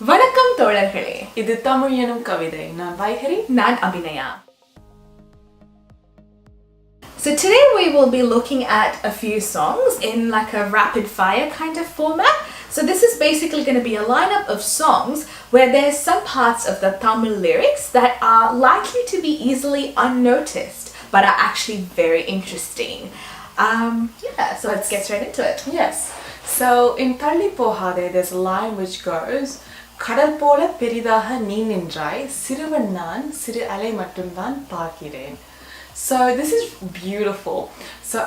வணக்கம் தோழர்களே. இது தமிழ் எனும் கவிதை. நான் வைகரி. நான் Abhinaya. So today we will be looking at a few songs in like a rapid fire kind of format. So this is basically going to be a lineup of songs where there's some parts of the Tamil lyrics that are likely to be easily unnoticed but are actually very interesting. So let's get straight into it. Yes. So in Thalli Pohade there's a line which goes கடல் போல பெரிதாக நீ நின்றாய் சிறுவன் நான் சிறு அலை மட்டும்தான் பார்க்கிறேன். So this is beautiful. So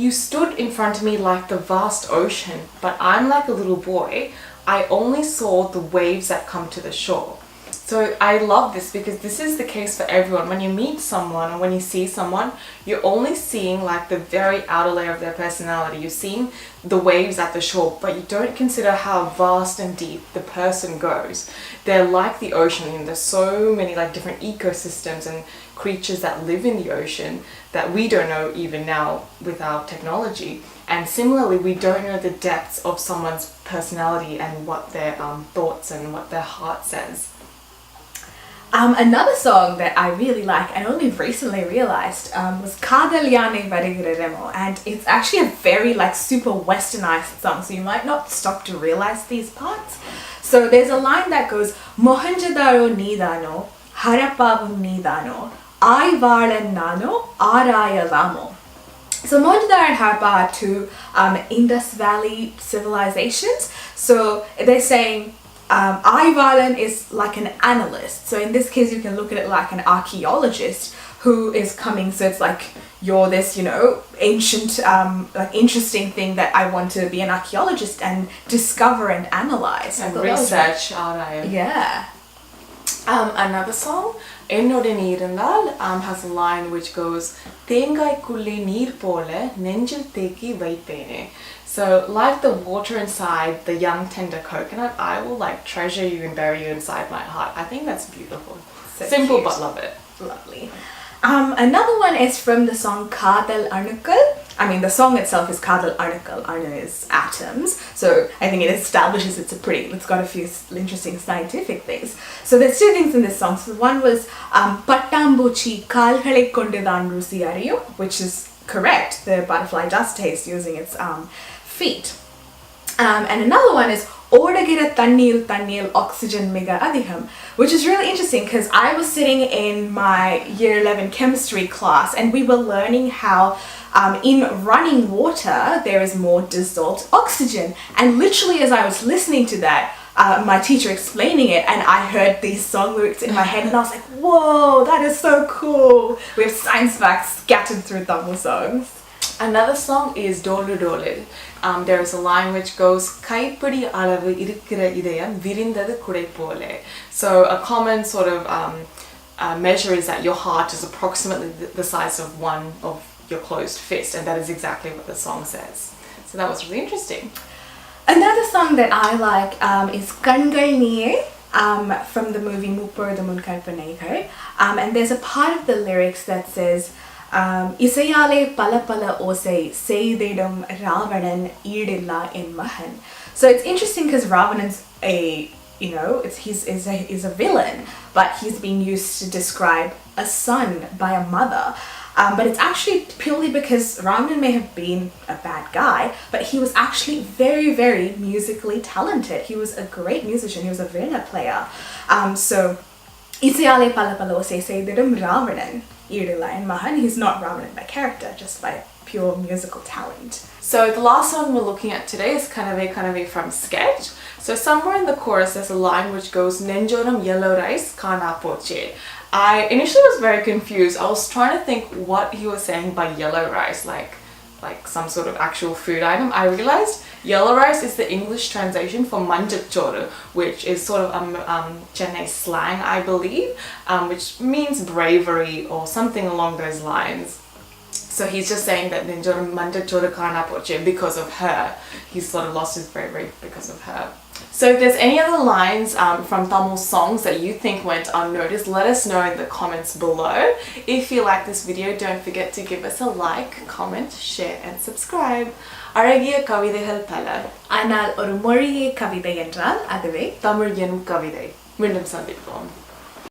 you stood in front of me like the vast ocean, but I'm like a little boy. I only saw the waves that come to the shore. So I love this because this is the case for everyone. When you meet someone or when you see someone, you're only seeing like the very outer layer of their personality. You're seeing the waves at the shore, but you don't consider how vast and deep the person goes. They're like the ocean, and there's so many like different ecosystems and creatures that live in the ocean that we don't know even now with our technology. And similarly, we don't know the depths of someone's personality and what their thoughts and what their heart says. Another song that I really like and only recently realized was Kadal Yane Varigiremo, and it's actually a very like super westernized song, so you might not stop to realize these parts. So there's a line that goes Mohenjo-daro Nidano, Harappavu Nidano, Aivalan Nano, Arayalamo. So Mohenjo-daro and Harappa are two Indus Valley civilizations. So they're saying Aivalan is like an analyst. So in this case, you can look at it like an archaeologist who is coming. So it's like you're this, ancient, like interesting thing that I want to be an archaeologist and discover and analyze. And research. Yeah. Another song, Ennode Neerandal, has a line which goes, Thengaikulle neer pole nenjil theki vaipene. So like the water inside the young tender coconut, I will like treasure you and bury you inside my heart. I think that's beautiful. So simple cute. But love it. Lovely. Another one is from the song Kadal Anukal. I mean, the song itself is Kadal Anukal. Anu is atoms. So I think it establishes it's got a few interesting scientific things. So there's two things in this song. So one was Pattambuchi Kalhale Kondidan Rusi Ariyum, which is correct. The butterfly does taste using its feet. And another one is Odagira Tannil Oxygen Mega Adiham, which is really interesting because I was sitting in my year 11 chemistry class and we were learning how in running water there is more dissolved oxygen, and literally as I was listening to that, my teacher explaining it, and I heard these song lyrics in my head and I was like, whoa, that is so cool. We have science facts scattered through Tamil songs. Another song is Dolu Dolu. There is a line which goes Kaipadi alavu irukira idayam virindadu kudai pole. So a common sort of measure is that your heart is approximately the size of one of your closed fist, and that is exactly what the song says. So that was really interesting. Another song that I like is Kangal Niye from the movie Muppozhudhu Munkalpanaigal. And there's a part of the lyrics that says Isayale pala pala osai seididum Ravanan idilla in mahan. So it's interesting because Ravanan's he's a villain, but he's being used to describe a son by a mother. But it's actually purely because Ravanan may have been a bad guy, but he was actually very, very musically talented. He was a great musician. He was a veena player. So Isayale pala pala osai seididum Ravanan idilla in mahan. He's not Ravanan by character, just by pure musical talent. So the last song we're looking at today is Kanave from Sketch. So somewhere in the chorus there's a line which goes Nenjoram yellow rice kana poche. I initially was very confused. I was trying to think what he was saying by yellow rice, like some sort of actual food item. I realized yellow rice is the English translation for manjachoro, which is sort of Chennai slang, I believe, which means bravery or something along those lines. So he's just saying that Ninjora Mandachoru Kana Poche because of her. He's sort of lost his bravery because of her. So if there's any other lines from Tamil songs that you think went unnoticed, let us know in the comments below. If you like this video, don't forget to give us a like, comment, share and subscribe. அழகிய கவிதைகள் பல ஆனால் ஒரு மொழியே கவிதை என்றால் அதுவே தமிழ் எனும் கவிதை. மீண்டும் சந்திப்போம்.